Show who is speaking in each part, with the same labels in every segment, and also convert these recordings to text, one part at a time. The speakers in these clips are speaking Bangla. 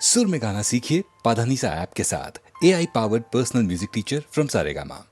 Speaker 1: सुर में गाना सीखिए पाधानीसा ऐप के साथ। AI powered personal music teacher from Saregama.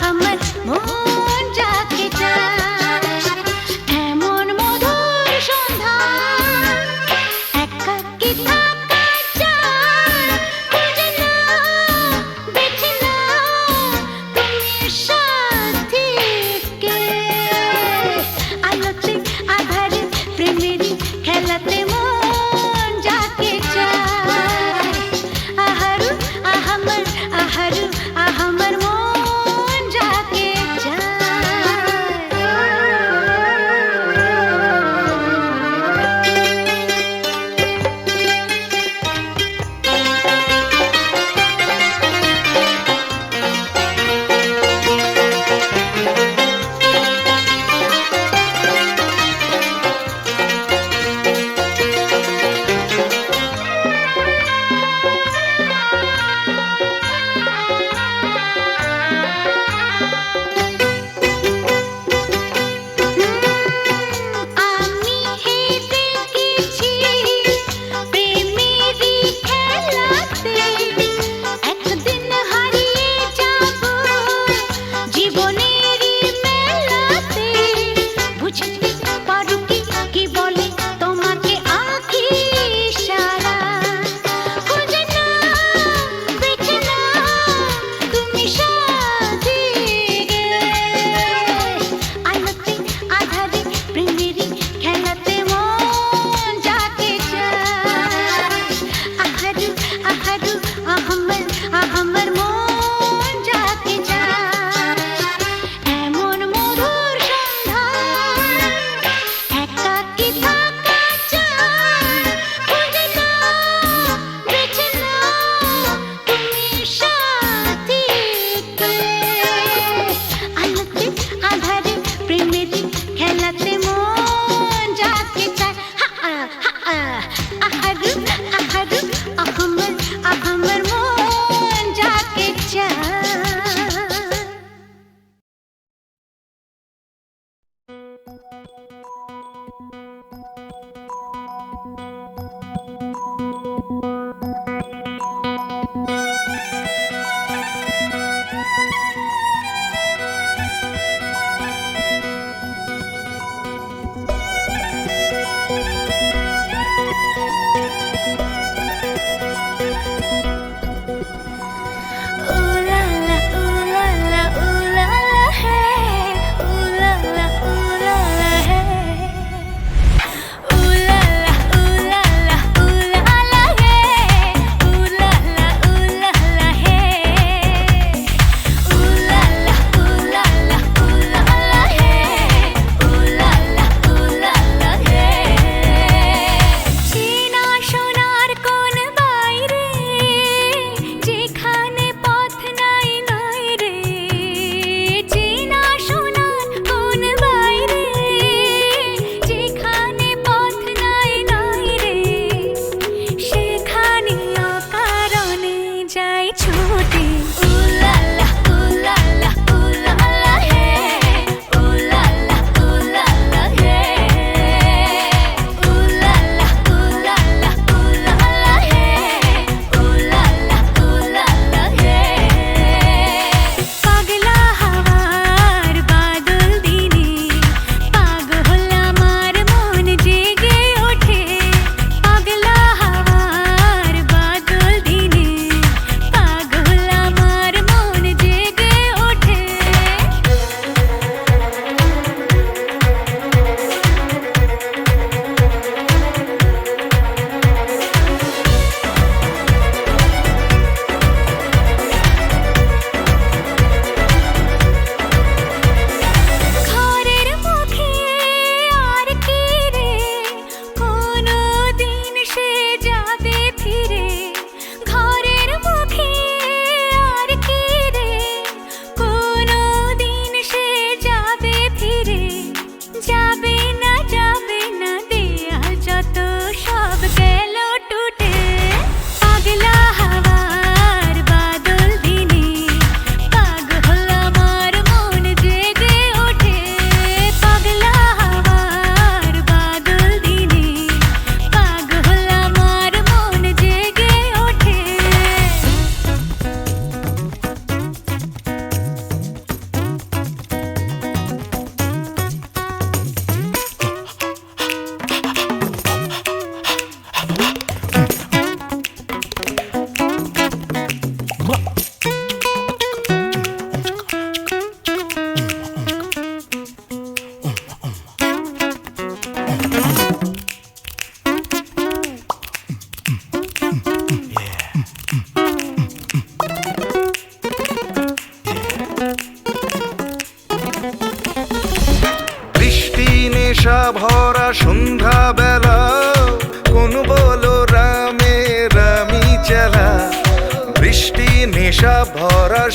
Speaker 2: আমার মন যাকে চায় এমন মধুর সন্ধ্যা একাকী থাকা চায় খুঁজে নাও বেছে নাও তুমি সাথীকে আলোতে আধারে প্রেমেরই খেলাতে মন যাকে চায় আহারু আহামর আহারু আহামর মন যাকে চায়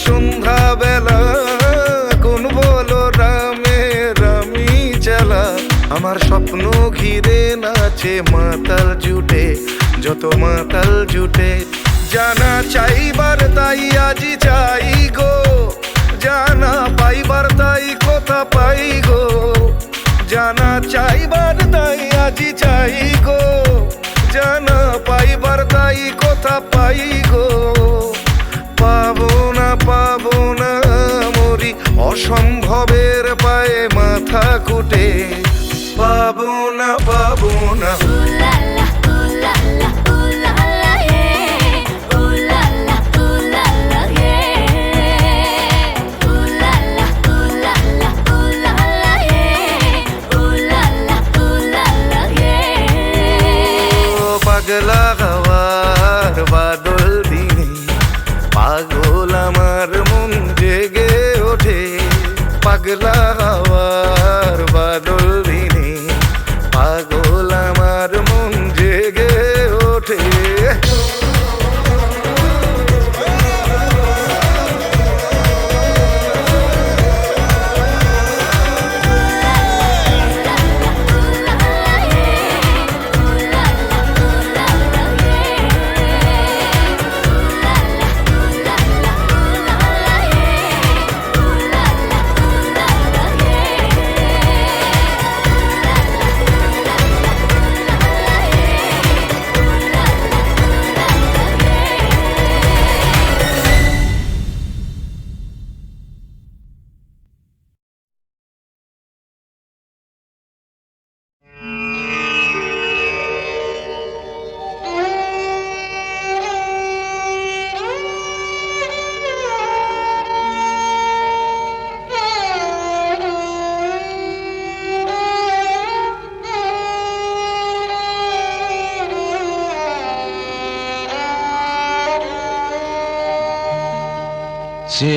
Speaker 3: সন্ধ্যা বেলা কোন বলো রামের আমি চালা আমার স্বপ্ন ঘিরে নাচে মাতাল জুটে যত মাতাল জুটে জানা চাইবার তাই আজি চাই গো জানা পাইবার তাই কথা পাই গো জানা চাইবার তাই আজি চাই গো জানা পাইবার তাই কথা পাই গো পাবো না মরি অসম্ভবের পায়ে মাথা কুটে পাবো না
Speaker 2: Ooh la la, ooh la la, ooh la la, yeah. Ooh la la, ooh la la, yeah. Ooh la la, ooh la la, ooh la la, yeah. Ooh la la, ooh la la, yeah.
Speaker 3: ও পাগলা হওয়ার বাদল দিনে পাগল আমার মন জেগে ওঠে পাগলা হওয়ার বাদল দিনে পাগল আমার মন জেগে ওঠে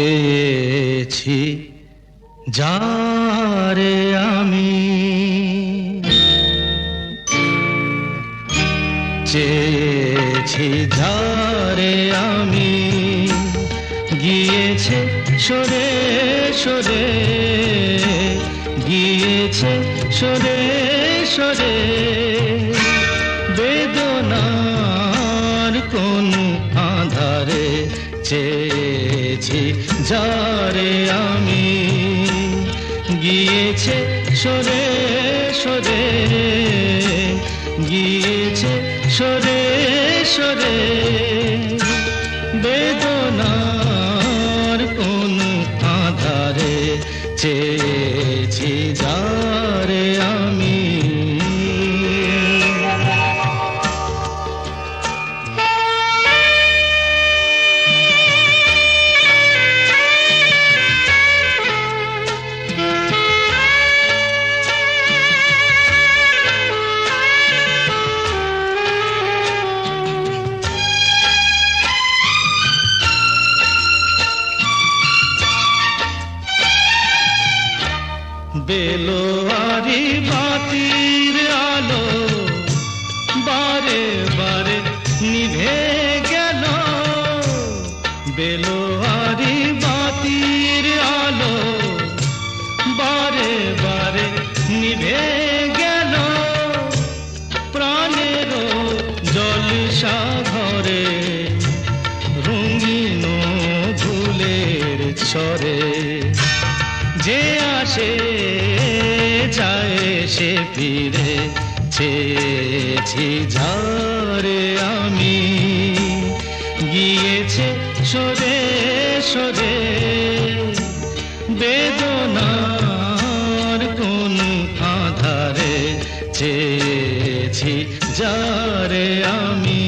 Speaker 4: চেয়েছি যারে আমি চেয়েছি যারে আমি গিয়েছে সরে সরে গিয়েছে সরে সরে বেদনার কোন আধারে চেয়েছি যারে আমি গিয়েছে সরে সরে গিয়েছে সরে সরে বেদনার কোন আধারে চেয়েছি যারে আমি বেলোয়ারি বাতির আলো বারে বারে নিভে গেল বেলোয়ারি বাতির আলো বারে বারে নিভে গেল প্রাণের জলসা ঘরে রঙিন ফুলের ছড়ে যে আসে যায় সে ফিরে চেয়েছি যারে আমি গিয়েছে সরে সরে বেদনার কোন আধারে চেয়েছি যারে আমি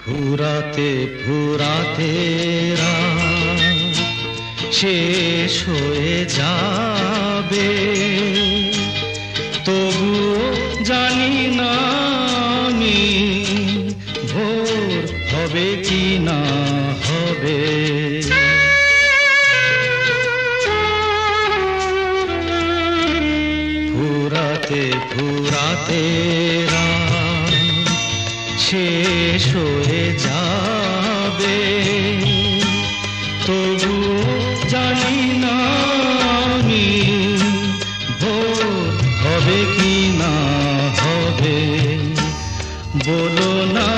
Speaker 4: ফুরাতে ফুরাতে রাত শেষ হয়ে যাবে তবুও জানি না আমি ভোর হবে কি না হবে। ফুরাতে ফুরাতে রাত শেষ হয়ে যাবে, তবুও জানি না আমি ভোর হবে কি না হবে। বলো না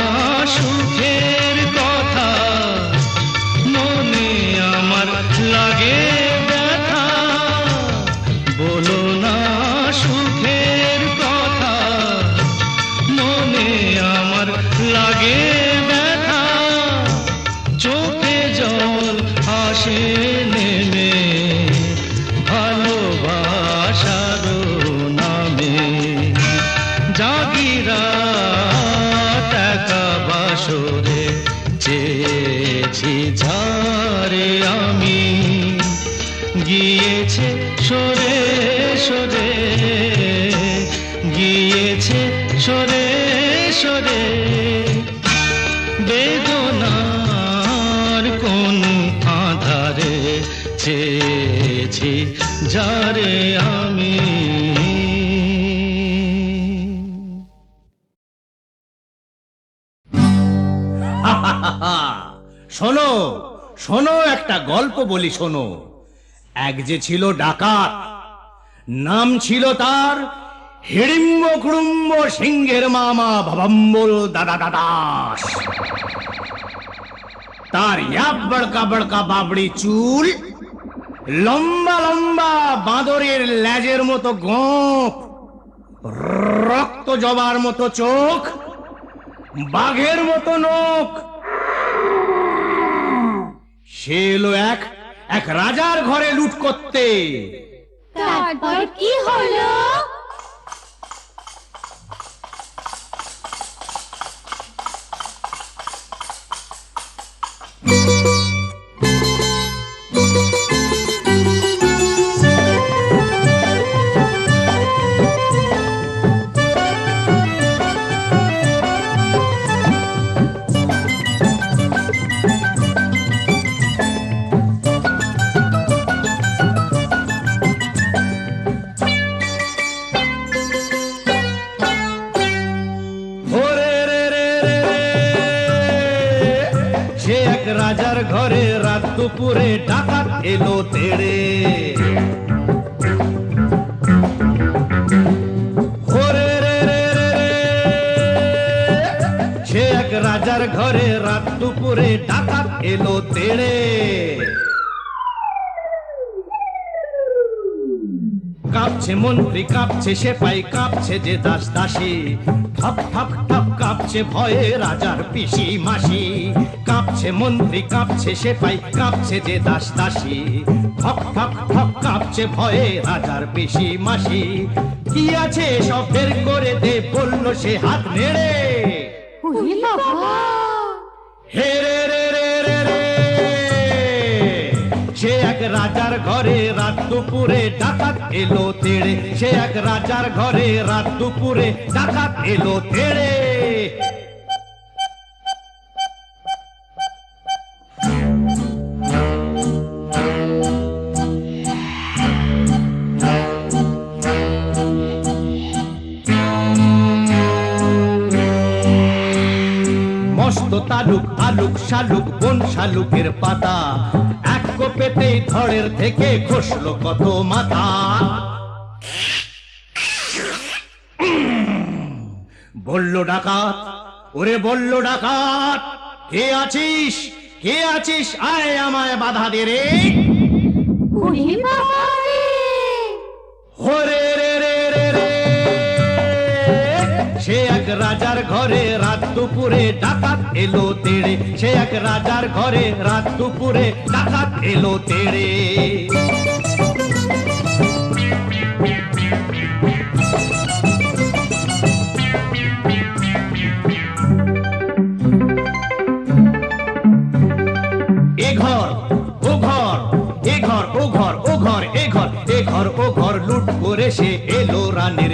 Speaker 4: সুখের কথা, মনে আমার লাগে ব্যথা। বলো না সুখের কথা, মনে আমার লাগে ব্যথা। চোখে জল আসে নেমে ভালোবাসার নামে। জাগিরা টাকা বাসরে চেয়েছি ঝারে আমি, গিয়েছে সরে সরে, গিয়েছে সরে সরে। বেদনার কোন আধারে চেয়েছি যারে আমি।
Speaker 5: শোনো শোনো, একটা গল্প বলি শোনো। এক যে ছিল ডাকাত, নাম ছিল তার হিড়িম্ব কুড়ুম্ব সিংহের মামা ভবম্বল দাদা দাদাস। তার ইয়াব বড়কা বড়কা বাবড়ি চুল, লম্বা লম্বা বাঁদরের লেজের মতো গোঁফ, রক্ত জবার মতো চোখ, বাঘের মতো নখ। সে এলো এক রাজার ঘরে লুট করতে।
Speaker 2: তারপর কি হলো?
Speaker 5: রাজার ঘরে রাত দুপুরে ডাকাত এলো তেড়ে। সে এক রাজার ঘরে রাত দুপুরে ডাকাত এলো তেড়ে। কাঁপছে মন্ত্রী, কাঁপছে সেপাই, কাঁপছে যে দাস দাসী। ঠপ ঠপ ঠপ কাঁপছে ভয়ে রাজার পিসি মাসি। কাঁপছে মন্ত্রী, কাঁপছে সেপাই, কাঁপছে যে দাস দাসী। ঠক ঠক ঠক কাঁপছে ভয়ে রাজার পিসি মাসি। কি আছে সব বের করে দে, বলল সে হাত নেড়ে।
Speaker 2: ওরে বাবা!
Speaker 5: হে রে রে রে রে রে। সে এক রাজার ঘরে রাত দুপুরে ডাকাত এলো তেড়ে। সে এক রাজার ঘরে রাত দুপুরে ডাকাত এলো তেড়ে। মস্ত তালুক আলুক শালুক বন শালুকের পাতা, এক কোপেতেই ধড়ের থেকে খসলো কত মাথা। বলল ডাকাত, ওরে বলল ডাকাত, কে আছিস কে আছিস, আয় আমায় বাধা দে রে।
Speaker 2: ওরে বাবা রে!
Speaker 5: ওরে রে রে রে রে। সে এক রাজার ঘরে রাত দুপুরে ডাকাত এলো তেড়ে। সে এক রাজার ঘরে রাত দুপুরে ডাকাত এলো তেড়ে। এ ঘর ও ঘর, এ ঘর ও ঘর, ও ঘর এ ঘর, এ ঘর ও ঘর লুট করে সে এলো রানীর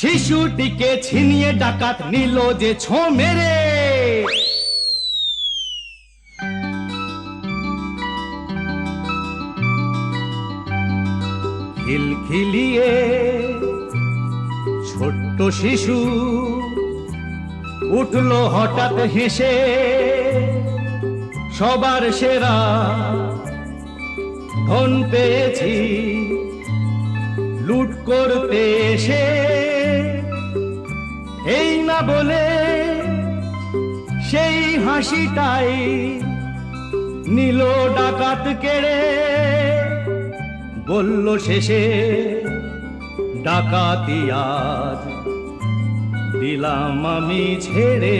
Speaker 5: শিশুটিকে ছিনিয়ে ডাকাত নিল যে ছো মেরে। খিলখিলিয়ে ছোট্ট শিশু উঠলো হঠাৎ হেসে, সবার সেরা ধন পেয়েছি লুট করতে এসে। এই না বলে সেই হাসিটাই নিল ডাকাত কেড়ে, বলল শেষে ডাকাতি আজ দিলাম আমি ছেড়ে।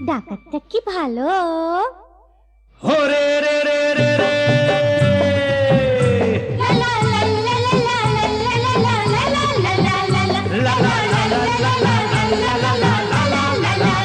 Speaker 6: ডাকাতটা কি ভালো।
Speaker 5: হরে রে রে রে রে
Speaker 6: লা লা লা লা লা লা লা লা লা লা লা লা লা লা।
Speaker 5: লা লা লা লা লা লা লা লা লা লা লা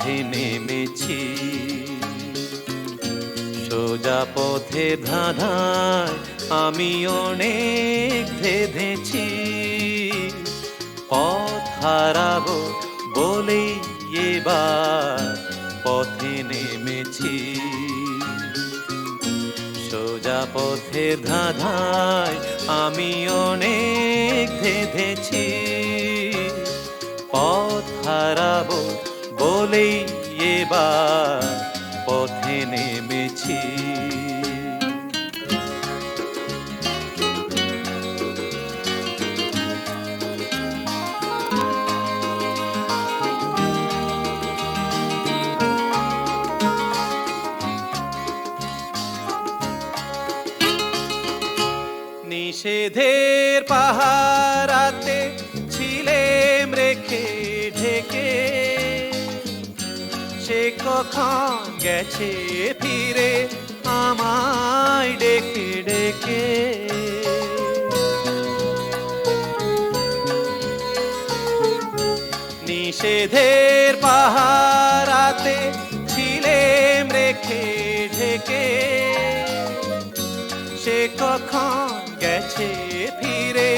Speaker 7: পথে নেমেছি, সোজা পথে ধাঁধায় আমি অনেক ধেঁধেছি। পথ হারাবো বলেই এবার পথে নেমেছি, সোজা পথের ধাঁধায় আমি অনেক ধেঁধেছি। পথ হারাবো বলেই এবার পথে নেমেছি। নিষেধের পাহারাতে ছিলেম রেখে ঢেকে, সে কখন গেছে ফিরে আমায় ডেকে ডেকে। নিষেধের পাহারাতে ছিলেম রেখে ঢেকে, সে কখন গেছে ফিরে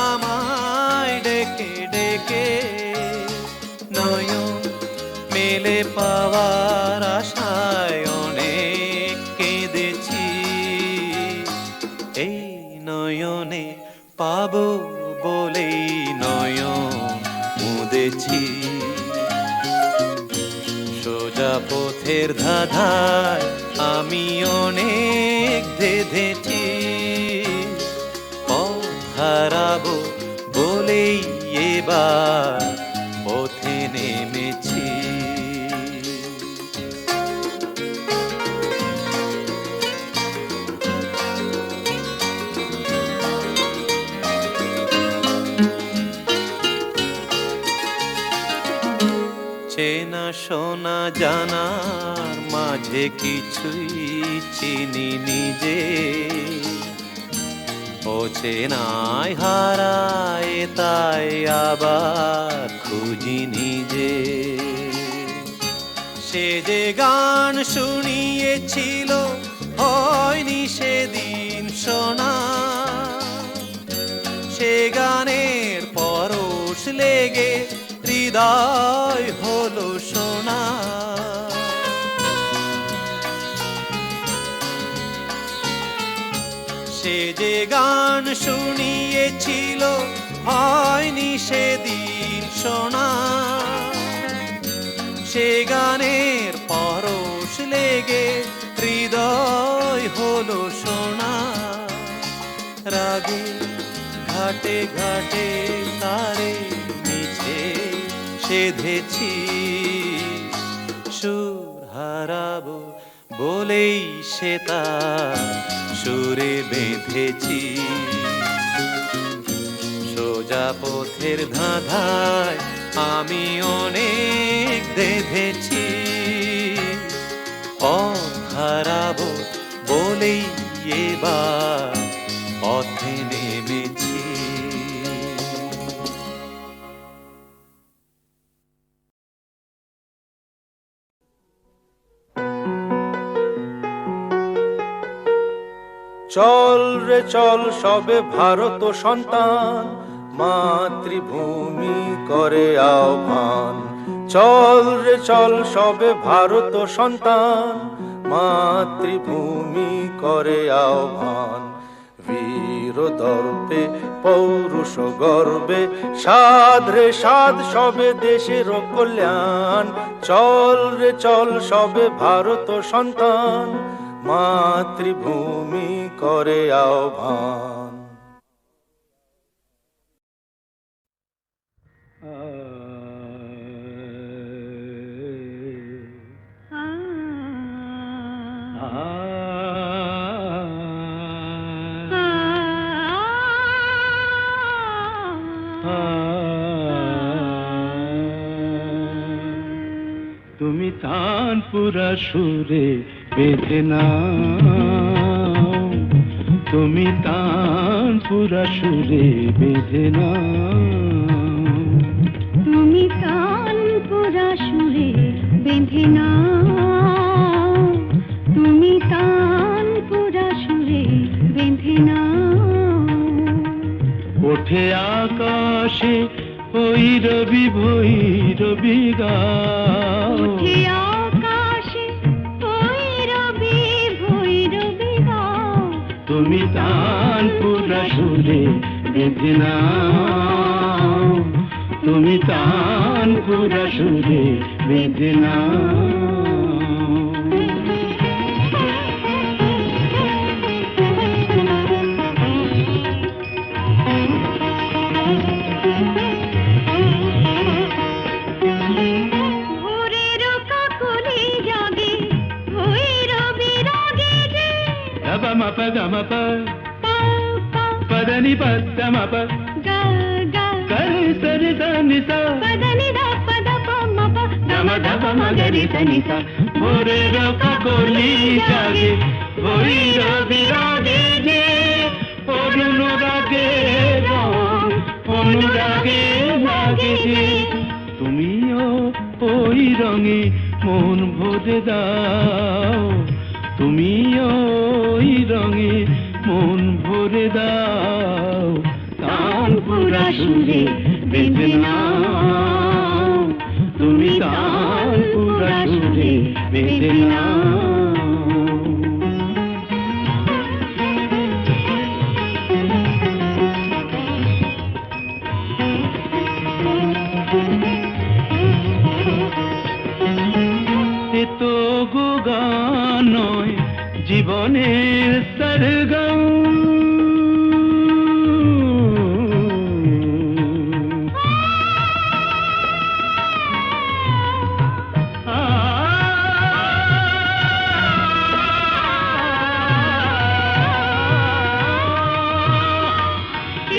Speaker 7: আমায় ডেকে ডেকে। নয়ন মেলে পাওয়ার আশায় অনেক কেঁদেছি, এই নয়নে পাবো বলেই নয়ন মুদেছি। সোজা পথের ধাঁধায় আমি অনেক ধেঁধেছি, পথ হারাবো বলেই এবার পথে নেমেছি। চেনা শোনা জানার মাঝে কিছুই চিনি নিজে, অচেনায় হারায় তাই আবার খুঁজি নিজে। সে যে গান শুনিয়েছিল হয়নি সেদিন শোনা, সে গানের পরশ লেগে হৃদয় হলো সোনা। সে যে গান শুনিয়েছিল হয়নি সেদিন শোনা, সে গানের পরশ লেগে হৃদয় হলো সোনা। রাগে ঘাটে ঘাটে তারে মিছে সেধেছি, সুর হারাবো বলেই সে তার সুরে বেঁধেছি। সোজা পথের ধাঁধায় আমি অনেক ধেঁধেছি, পথ হারাবো বলেই এবার পথে নেমেছি।
Speaker 3: চল রে চল সবে ভারত সন্তান, মাতৃভূমি করে আহ্বান। চল রে চল সবে ভারত সন্তান, মাতৃভূমি করে আহ্বান। বীর দর্পে পৌরুষ গর্বে সাধ রে সাধ সবে দেশের কল্যাণ। চল রে চল সবে ভারত সন্তান, মাতৃভূমি করে আহ্বান।
Speaker 4: তুমি তানপুরা সুরে বেঁধে নাও, তুমি তানপুরা সুরে বেঁধে নাও,
Speaker 6: তুমি তানপুরা সুরে বেঁধে নাও, তুমি তানপুরা সুরে বেঁধে নাও।
Speaker 4: ওঠে আকাশে ওই রবি ভৈরবী গাও,
Speaker 6: উঠে আকাশে ভৈরবী ভৈরবী গাও,
Speaker 4: তুমি তানপুরা সুরে বেঁধে নাও, তুমি তানপুরা সুরে বেঁধে নাও।
Speaker 6: ভোরের কাকলি জাগে ভৈরবী রাগে যে,
Speaker 4: గమ మప గమ ప
Speaker 6: পা পা
Speaker 4: పదని పద్ద మప
Speaker 6: গা গা,
Speaker 4: కరి సరి దని స
Speaker 6: పదని ద పద ప మ ప
Speaker 4: గమ ధప మగరి దని స ভোরের কাকলি জাগে ভৈরবী রাগে যে, অনুরাগে রং অনুরাগে লাগে যে, তুমিও ওই রঙে মন ভরে দাও, তুমিও ওই রঙে মন ভরে দাও, তানপুরা সুরে বেঁধে নাও, তুমি তানপুরা সুরে বেঁধে নাও। এ তো গো গান নয় জীবনের সরগম,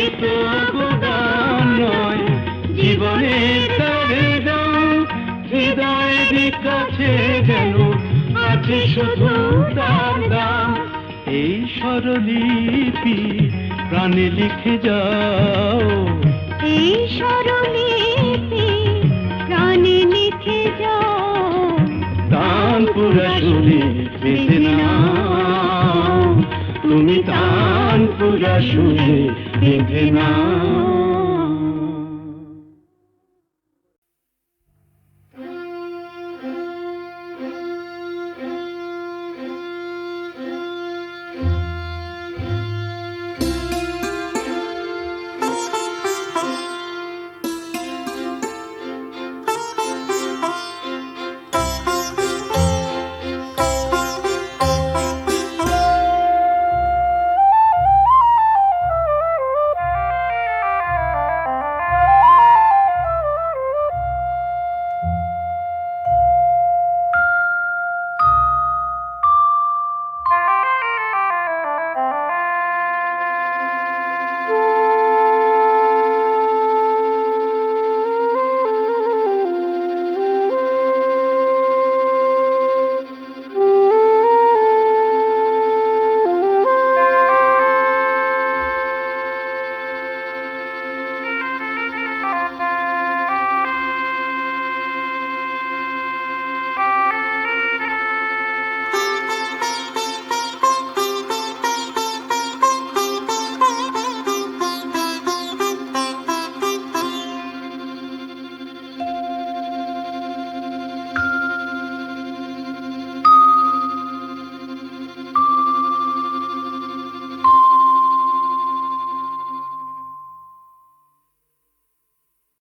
Speaker 4: এ তো গো গান নয় জীবনের সরগম, হৃদয়ের কাছে যেন আছে শুধু তার দাম, এই স্বরলিপি প্রাণে লিখে যাও,
Speaker 6: এই স্বরলিপি প্রাণে লিখে যাও,
Speaker 4: তানপুরা সুরে বেঁধে নাও, তুমি তানপুরা সুরে বেঁধে নাও।